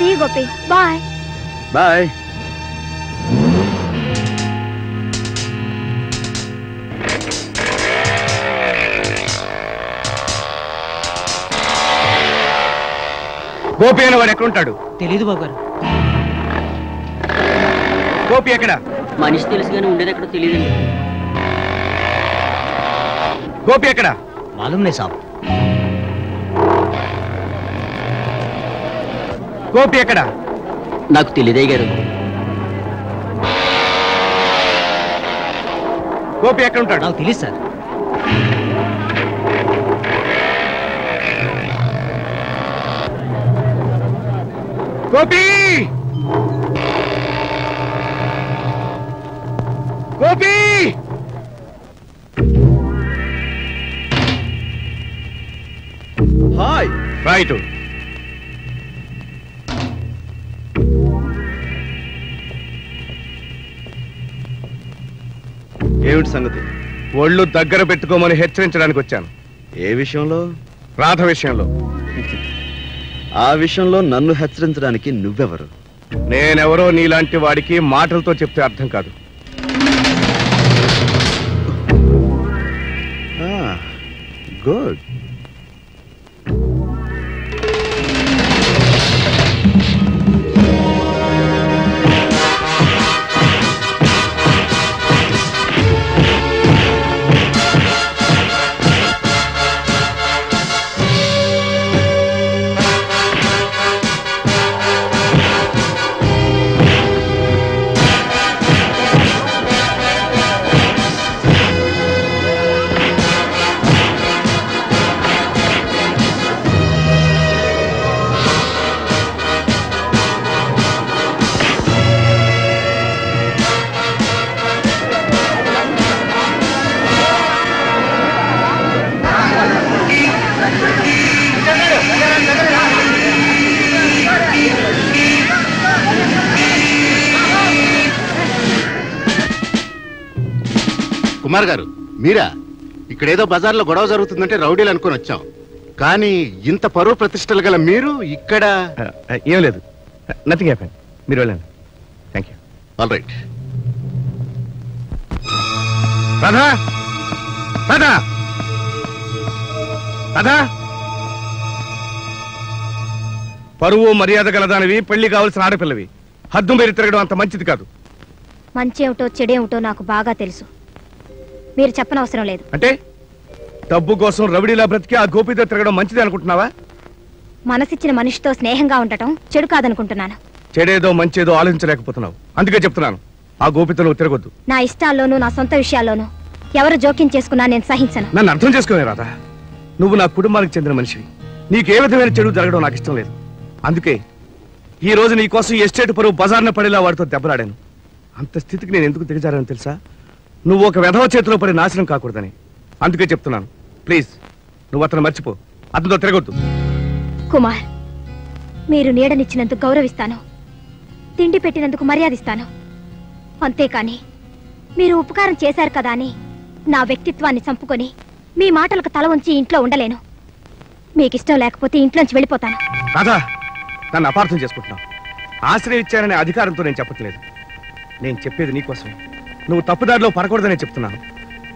See you, Gopi. Bye. Bye. Gopi అని వాడు ఎక్కడుంటాడు? తెలీదు బాబు గారు. గోపి ఎక్కడ? మనిషి తెలుసు కానీ ఉండేది ఎక్కడో తెలియదండి. గోపి ఎక్కడ? మాలూమ్ నే సాబ్. గోపి ఎక్కడ? నాకు తెలియదే గారు. గోపి ఎక్కడ ఉంటాడు? నాకు తెలియదు sir. Gopi! Gopi! Hi. Right. ఏమిటి సంగతి? ఒళ్ళు దగ్గర పెట్టుకోమని హెచ్చరించడానికి వచ్చాను. ఏ విషయంలో? రాధ విషయంలో. ఆ విషయంలో నన్ను హెచ్చరించడానికి నువ్వెవరు? నేనెవరో నీలాంటి వాడికి మాటలతో చెప్తే అర్థం కాదు. గుడ్. కుమార్ గారు, మీరా? ఇక్కడేదో బజార్లో గొడవ జరుగుతుందంటే రౌడీలు అనుకుని వచ్చాం. కానీ ఇంత పరువు ప్రతిష్టలు గల మీరు ఇక్కడ? ఏం లేదు, నథింగ్ హ్యాపెన్. మీరు వెళ్ళండి. Thank you. All right. Radha! Radha! Radha! పరువు మర్యాద గలదానివి, పెళ్లి కావలసిన ఆడపిల్లవి. హద్దు మీరు తిరగడం అంత మంచిది కాదు. మంచేమిటో చెడేమిటో నాకు బాగా తెలుసు. మీరు చెప్పనవసరం లేదు. అంటే డబ్బు కోసం రవిడిలా బ్రతికి ఆ గోపితో తిరగడం మంచిది అనుకుంటున్నావా? మనసిచ్చిన మనిషితో స్నేహంగా ఉండటం చెడు కాదనుకుంటున్నాను. చెడేదో మంచేదో ఆలోచించలేకపోతున్నావు. అందుకే చెప్తున్నాను, ఆ గోపితో నువ్వు తిరగొద్దు. నా ఇష్టాల్లోనూ నా సొంత విషయాల్లోనూ ఎవరు జోక్యం చేసుకున్నా నేను సహించను. నన్ను అర్థం చేసుకునే రాదా? నువ్వు నా కుటుంబానికి చెందిన మనిషివి. నీకే విధమైన చెడు జరగడం నాకు ఇష్టం లేదు. అందుకే ఈ రోజు నీ కోసం ఎస్టేట్ పరువు బజార్న పడేలా వాడితో దెబ్బలాడాను. అంత స్థితికి నేను ఎందుకు దిగజారని తెలుసా? నువ్వు ఒక వెధవ చేతిలో పడి నాశనం కాకూడదని. అందుకే చెప్తున్నాను, ప్లీజ్ నువ్వు అతను మర్చిపో. అతనితో తిరగొద్దు. కుమార్, మీరు నీడనిచ్చినందుకు గౌరవిస్తాను, తిండి పెట్టినందుకు మర్యాదిస్తాను. అంతేకాని మీరు ఉపకారం చేశారు కదా అని నా వ్యక్తిత్వాన్ని చంపుకొని మీ మాటలకు తల ఉంచి ఇంట్లో ఉండలేను. మీకిష్టం లేకపోతే ఇంట్లోంచి వెళ్ళిపోతాను. రాధా, నన్ను అపార్థం చేసుకుంటున్నావు. ఆశ్రయం ఇచ్చాననే అధికారంతో నేను చెప్పట్లేదు. నేను చెప్పేది నీకోసమే. నువ్వు తప్పుదారిలో పడకూడదనే చెప్తున్నాను.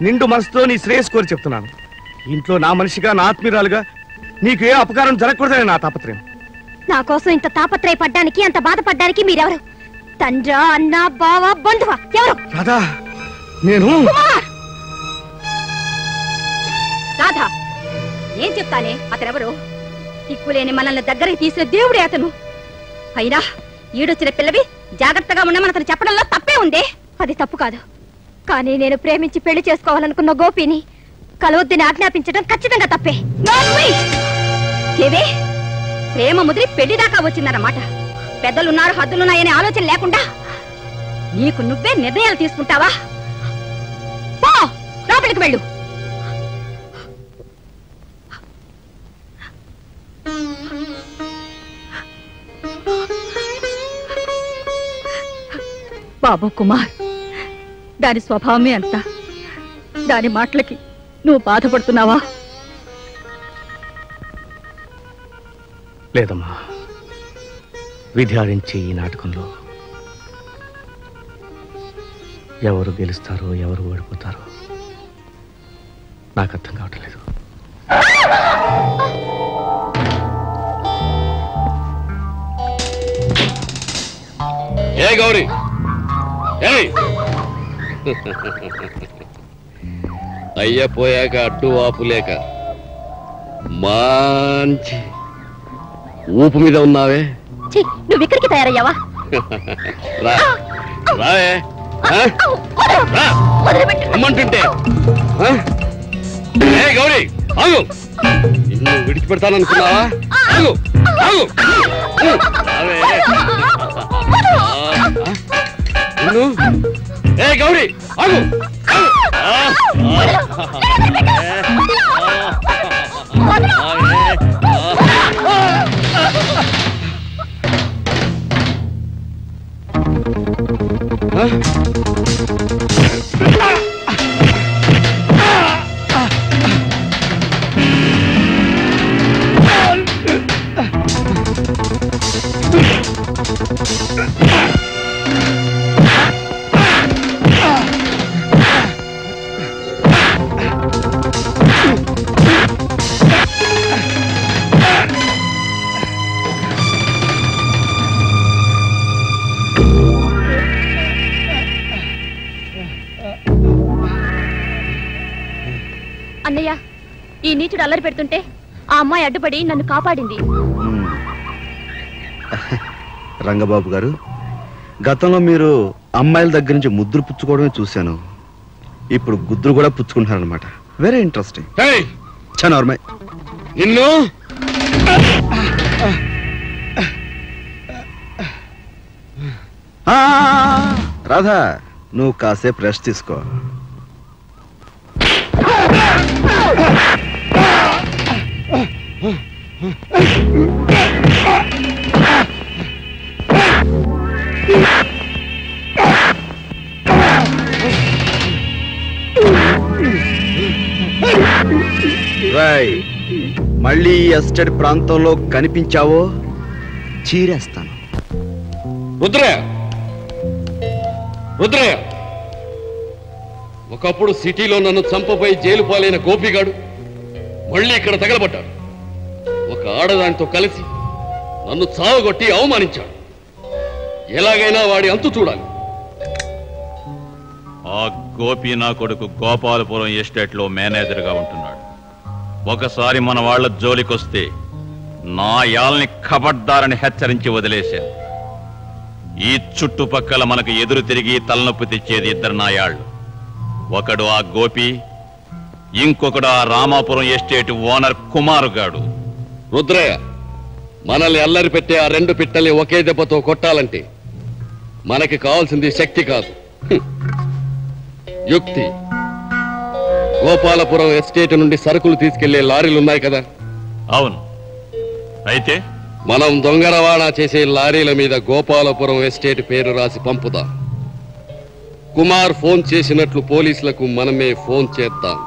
నిండు మనసుతో నీ శ్రేయస్ కోరి చెప్తున్నాను. ఇంట్లో నా మనిషిగా, నా ఆత్మీయురాలుగా నీకు ఏ అపకారం జరగకూడదని నా తాపత్రయం. నా కోసం ఇంత తాపత్రయపడ్డానికి, అంత బాధపడ్డానికి మీరెవరు? తండ్రా, అన్న, బావ, బంధువా? ఎవరు? రాధా, నేను రాధా, ఏం చెప్తానే? అతనెవరు? దిక్కులేని మనల్ని దగ్గరికి తీసిన దేవుడే అతను. అయినా ఈడొచ్చిన పిల్లవి జాగ్రత్తగా ఉండమని అతను చెప్పడంలో తప్పే ఉంది. అది తప్పు కాదు, కానీ నేను ప్రేమించి పెళ్లి చేసుకోవాలనుకున్న గోపిని కలవద్దని ఆజ్ఞాపించడం ఖచ్చితంగా తప్పే. ఏవే, ప్రేమ ముదిరి పెళ్లి దాకా వచ్చిందన్నమాట. పెద్దలున్నారు, హద్దులున్నాయనే ఆలోచన లేకుండా నీకు నువ్వే నిర్ణయాలు తీసుకుంటావా? పో, లోపలికి వెళ్ళు. బాబు కుమార్, దాని స్వభావమే అంత. దాని మాటలకి నువ్వు బాధపడుతున్నావా? లేదమ్మా, విధి ఆడించే ఈ నాటకంలో ఎవరు గెలుస్తారో ఎవరు ఓడిపోతారో నాకు అర్థం కావటం లేదు. ఏ గౌరీ, అయ్య పోయాక అడ్డు వాపు లేక మంచి ఊపు మీద ఉన్నావే. నువ్వు ఇక్కడికి తయారయ్యావా? రా రావే, రమ్మంటుంటే. ఏ గౌరీ ఆగు, నిన్ను విడిచిపెడతాననుకున్నావా? ఆగు ఆగు, నిన్ను. ఏ గౌరీ ఆగు. అన్నయ్య, ఈ నీచుడు అల్లరి పెడుతుంటే ఆ అమ్మాయి అడ్డుపడి నన్ను కాపాడింది. రంగబాబు గారు, గతంలో మీరు అమ్మాయిల దగ్గర నుంచి ముద్దులు పుచ్చుకోవడమే చూశాను. ఇప్పుడు గుద్దులు కూడా పుచ్చుకుంటున్నారనమాట. Very interesting. చనోర్మై నిన్ను రాధా, నువ్వు కాసేపు రెస్ట్ తీసుకో. మళ్ళీ ఎస్టేట్ ప్రాంతంలో కనిపించావో చీరేస్తాను. రుద్రయ్య, రుద్రయ్య, ఒకప్పుడు సిటీలో నన్ను చంపబోయి జైలు పాలైన గోపిగాడు మళ్ళీ ఇక్కడ తగలబడ్డాడు. ఒక ఆడదానితో కలిసి నన్ను చావగొట్టి అవమానించాడు. ఎలాగైనా వాడి అంతు చూడాలి. ఆ గోపి నా కొడుకు గోపాలపురం ఎస్టేట్లో మేనేజర్గా ఉంటున్నాడు. ఒకసారి మన వాళ్ళ జోలికొస్తే నా యాల్ని ఖబర్దారని హెచ్చరించి వదిలేశాను. ఈ చుట్టుపక్కల మనకు ఎదురు తిరిగి తలనొప్పి తెచ్చేది ఇద్దరు నాయాళ్ళు. ఒకడు ఆ గోపి, ఇంకొకడు ఆ రామాపురం ఎస్టేట్ ఓనర్ కుమారుగాడు. రుద్రయ్య, మనల్ని అల్లరి పెట్టే ఆ రెండు పిట్టల్ని ఒకే దెబ్బతో కొట్టాలంటే మనకి కావాల్సింది శక్తి కాదు, యుక్తి. గోపాలపురం ఎస్టేట్ నుండి సరుకులు తీసుకెళ్లే లారీలున్నాయి కదా? అవును. అయితే మనం దొంగ రవాణా చేసే లారీల మీద గోపాలపురం ఎస్టేట్ పేరు రాసి పంపుదాం. కుమార్ ఫోన్ చేసినట్లు పోలీసులకు మనమే ఫోన్ చేద్దాం.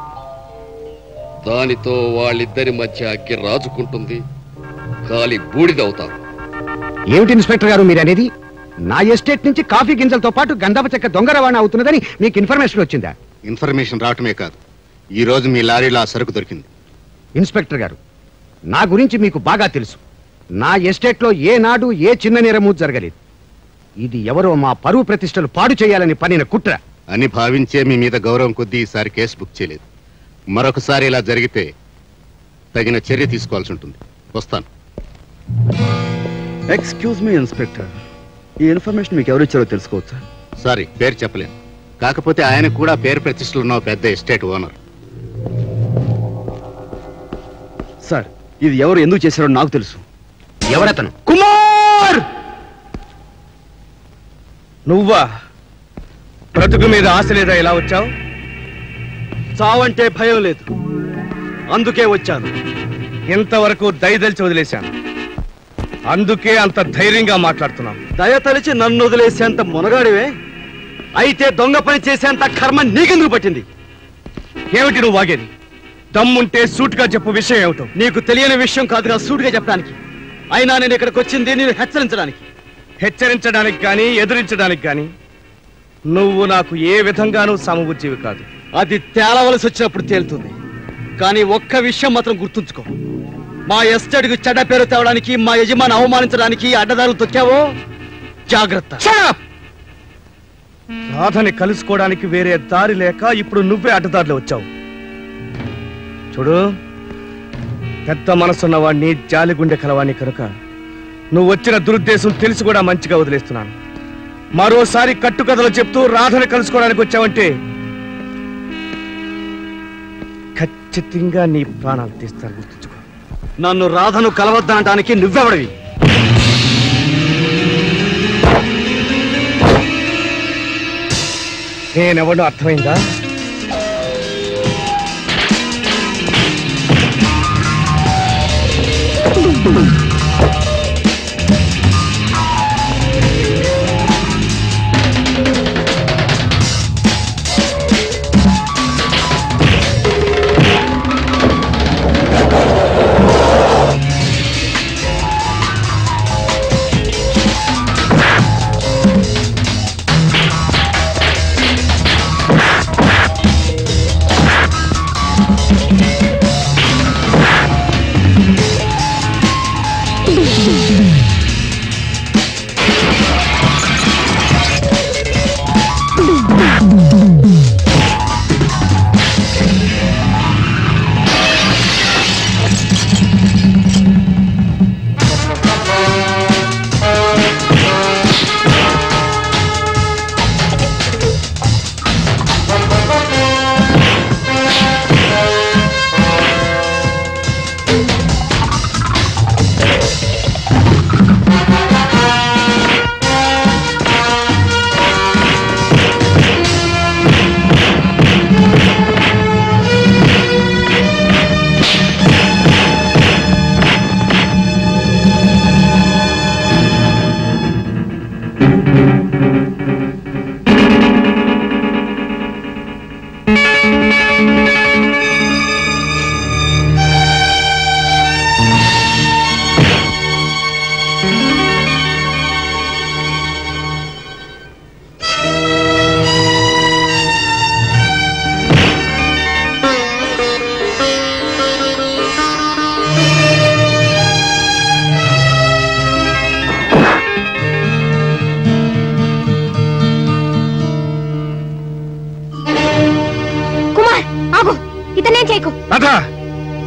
దానితో వాళ్ళిద్దరి మధ్య అగ్గి రాజుకుంటుంది, కాలి బూడిదవుతాం. ఏమిటి ఇన్స్పెక్టర్ గారు మీరు అనేది? నా ఎస్టేట్ నుంచి కాఫీ గింజలతో పాటు గంధపు చెక్క దొంగ రవాణా అవుతున్నదని మీకు ఇన్ఫర్మేషన్ వచ్చిందా? ఇన్ఫర్మేషన్ రావటమే కాదు, ఈ రోజు మీ లారీలో ఆ సరుకు దొరికింది. ఇన్స్పెక్టర్ గారు, నా గురించి మీకు బాగా తెలుసు. నా ఎస్టేట్లో ఏనాడు ఏ చిన్న నేరము జరగలేదు. ఇది ఎవరో మా పరువు ప్రతిష్టలు పాడు చేయాలని పనిన కుట్ర అని భావించే మీ మీద గౌరవం కొద్దీ ఈసారి కేసు బుక్ చేయలేదు. మరొకసారి ఇలా జరిగితే తగిన చర్య తీసుకోవాల్సి ఉంటుంది. వస్తాను. ఎక్స్క్యూజ్ మీ ఇన్స్పెక్టర్, ఈ ఇన్ఫర్మేషన్ మీకు ఎవరు ఇచ్చారో తెలుసుకోవచ్చా? సారీ, పేరు చెప్పలేను. కాకపోతే ఆయన కూడా పేరు ప్రతిష్టలు ఉన్న పెద్ద ఎస్టేట్ ఓనర్. సార్, ఇది ఎవరు ఎందుకు చేశారో నాకు తెలుసు. ఎవరతను? కుమార్! నువ్వా? బ్రతుకు మీద ఆశ లేదా ఇలా వచ్చావు? చావంటే భయం లేదు, అందుకే వచ్చాను. ఇంతవరకు దయదలిచి వదిలేశాను, అందుకే అంత ధైర్యంగా మాట్లాడుతున్నాను. దయతలిచి నన్ను వదిలేసేంత మునగాడివే అయితే దొంగ పని చేసేంత కర్మ నీకెందుకు పట్టింది? ఏమిటి నువ్వు వాగేది? దమ్ముంటే సూటుగా చెప్పు, విషయం ఏమిటో. నీకు తెలియని విషయం కాదుగా సూటిగా చెప్పడానికి. అయినా నేను ఇక్కడికి వచ్చింది నేను హెచ్చరించడానికి. హెచ్చరించడానికి కానీ ఎదిరించడానికి కానీ నువ్వు నాకు ఏ విధంగానూ సమబుజ్జివి కాదు. అది తేలవలసి వచ్చినప్పుడు తేలుతుంది. కానీ ఒక్క విషయం మాత్రం గుర్తుంచుకో, మా ఎస్టేట్కి చెడ్డ పేరు తేవడానికి, మా యజమాని అవమానించడానికి అడ్డదారులు తొక్కావో జాగ్రత్త. రాధని కలుసుకోవడానికి వేరే దారి లేక ఇప్పుడు నువ్వే అడ్డదారిలో వచ్చావు. చూడు, పెద్ద మనసున్న వాడిని, జాలిగుండె కలవాణ్ణి కనుక నువ్వు వచ్చిన దురుద్దేశం తెలిసి కూడా మంచిగా వదిలేస్తున్నాను. మరోసారి కట్టుకథలు చెప్తూ రాధని కలుసుకోవడానికి వచ్చావంటే ఖచ్చితంగా నీ ప్రాణాలు తీస్తాను, గుర్తుంచుకో. నన్ను రాధను కలవద్దనడానికి నువ్వెవడివి? నేనెవడో అర్థమైందా?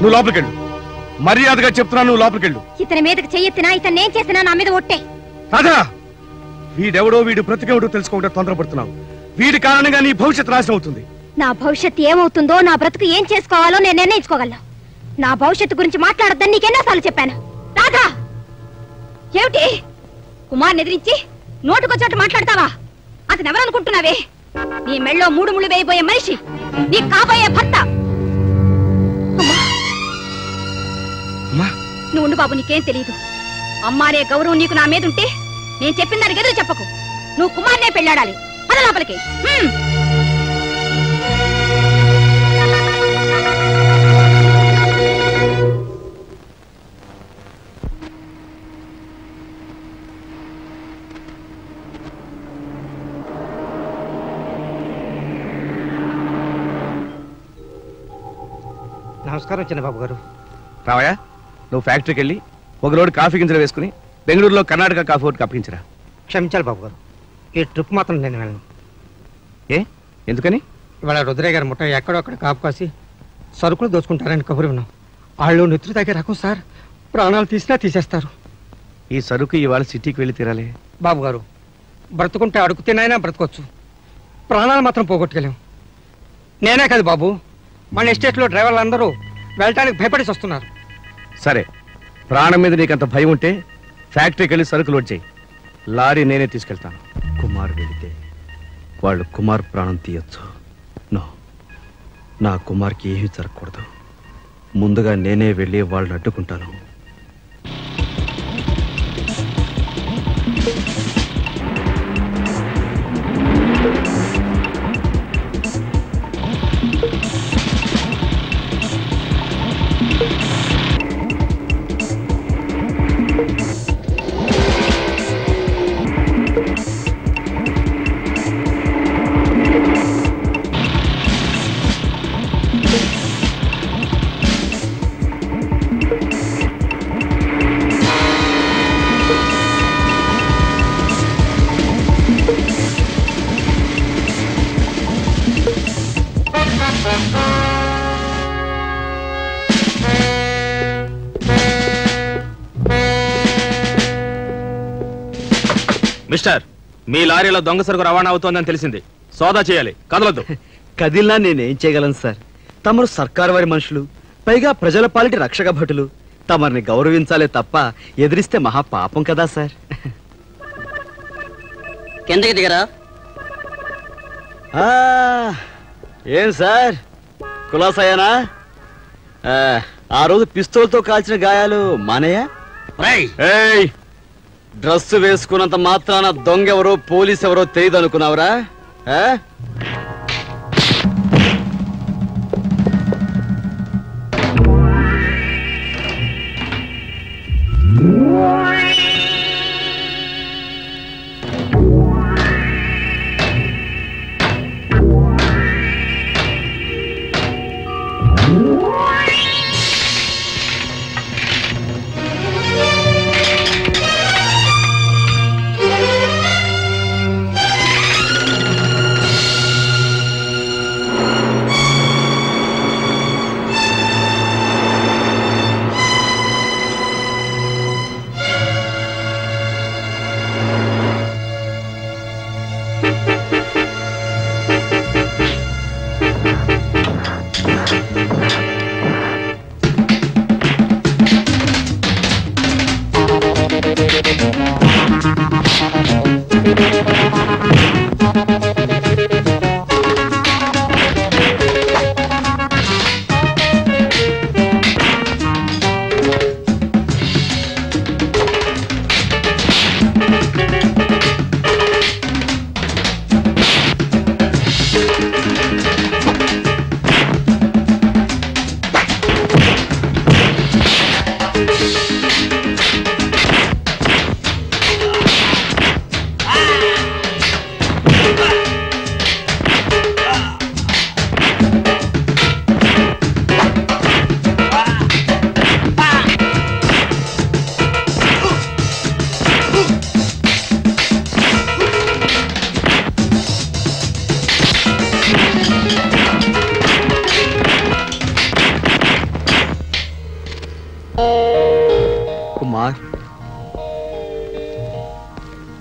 నువ్వు లోపలికెళ్ళు. మర్యాదగా చెప్తున్నా, నువ్వు లోపలికెళ్ళు. ఇతని మీదకి చెయ్యెత్తినా, ఇతను ఏం చేసినా నా మీద ఒట్టే. రాధా, వీడెవడో వీడు బ్రతికెవడో తెలుసుకోవడం తొందరపడుతున్నావు. వీడి కారణంగా నీ భవిష్యత్తు నాశనం అవుతుంది. నా భవిష్యత్తు ఏమవుతుందో, నా బ్రతుకు ఏం చేసుకోవాలో నేను నిర్ణయించుకోగలను. నా భవిష్యత్తు గురించి మాట్లాడద్దని నీకెన్నోసార్లు చెప్పాను. రాధా, ఏమిటి కుమార్ని ఎదిరించి నోటుకొచ్చోటు మాట్లాడతావా? అతను ఎవరనుకుంటున్నావే? నీ మెళ్ళో 3 ముళ్ళు వేయబోయే మనిషి, నీ కాబోయే భర్త. నువ్వు ఉండు బాబు, నీకేం తెలియదు. అమ్మారే గౌరవం నీకు నా మీద ఉంటే నేను చెప్పిన దానికి ఎదురు చెప్పకు. నువ్వు కుమార్నే పెళ్ళాడాలి. అలా లోపలికి. నమస్కారం చిన్నబాబు గారు. రావయ్యా, నువ్వు ఫ్యాక్టరీకి వెళ్ళి ఒక లోడ్ కాఫీ గింజలు వేసుకుని బెంగళూరులో కర్ణాటక కాఫీ ఒకటి అప్పగించరా. క్షమించాలి బాబు గారు, ఈ ట్రిప్ మాత్రం నేను వెళ్ళను. ఏ, ఎందుకని? ఇవాళ రుద్రయ్య గారి ముట్ట ఎక్కడొక్కడ కాపు కాసి సరుకులు దోచుకుంటారని కబురు విన్నాం. వాళ్ళు నెత్తురు తాగే రకం సార్, ప్రాణాలు తీసినా తీసేస్తారు. ఈ సరుకు ఇవాళ సిటీకి వెళ్ళి తీరాలి. బాబు గారు, బ్రతుకుంటే అడుగు తినైనా బ్రతకొచ్చు, ప్రాణాలు మాత్రం పోగొట్టుకెళ్ళాం. నేనే కాదు బాబు, మన ఎస్టేట్లో డ్రైవర్లు అందరూ వెళ్ళటానికి భయపడేసి వస్తున్నారు. సరే, ప్రాణం మీద నీకంత భయం ఉంటే ఫ్యాక్టరీకి వెళ్ళి సరుకు లోడ్ చేయి. లారీ నేనే తీసుకెళ్తాను. కుమార్ వెళితే వాళ్ళు కుమార్ ప్రాణం తీయొచ్చు. నో, నా కుమార్కి ఏమీ జరగకూడదు. ముందుగా నేనే వెళ్ళి వాళ్ళని అడ్డుకుంటాను. మిస్టర్, మీ లారీలో దొంగ సరుకు రవాణా అవుతోందని తెలిసింది. సోదా చేయాలి, కదలొద్దు. కదిలినా నేనేం చేయగలను సార్? తమరు సర్కారు వారి మనుషులు, పైగా ప్రజల పాలిటి రక్షక భటులు. తమరిని గౌరవించాలే తప్ప ఎదిరిస్తే మహా పాపం కదా సార్. కిందకి దిగరా. ఏం సార్ కులాసాయానా? ఆ రోజు పిస్తోల్తో కాల్చిన గాయాలు మానయ్య? డ్రెస్ వేసుకున్నంత మాత్రాన దొంగెవరో పోలీస్ ఎవరో తెలియదు అనుకున్నావురా?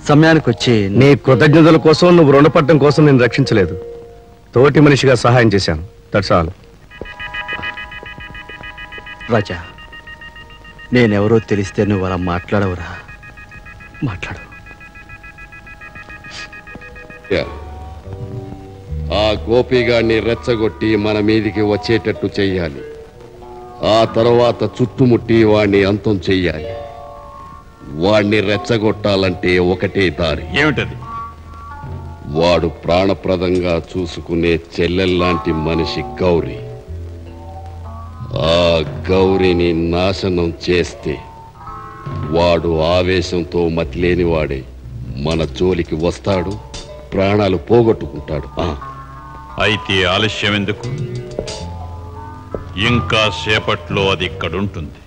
సమయానికి వచ్చి నీ కృతజ్ఞతల కోసం, నువ్వు రుణపడటం కోసం నేను రక్షించలేదు. తోటి మనిషిగా సహాయం చేశాను. That's all. రాజా, నేనెవరో తెలిస్తే నువ్వు అలా మాట్లాడవురా? మాట్లాడు. ఆ గోపిగాడిని రెచ్చగొట్టి మన మీదికి వచ్చేటట్టు చెయ్యాలి. ఆ తర్వాత చుట్టుముట్టి వాణ్ణి అంతం చెయ్యాలి. వాణ్ణి రెచ్చగొట్టాలంటే ఒకటే దారి. ఏమిటది? వాడు ప్రాణప్రదంగా చూసుకునే చెల్లెల్లాంటి మనిషి గౌరీ. ఆ గౌరీని నాశనం చేస్తే వాడు ఆవేశంతో మతిలేనివాడే మన జోలికి వస్తాడు, ప్రాణాలు పోగొట్టుకుంటాడు. అయితే ఆలస్యం ఎందుకు? ఇంకా సేపట్లో అది ఇక్కడుంటుంది.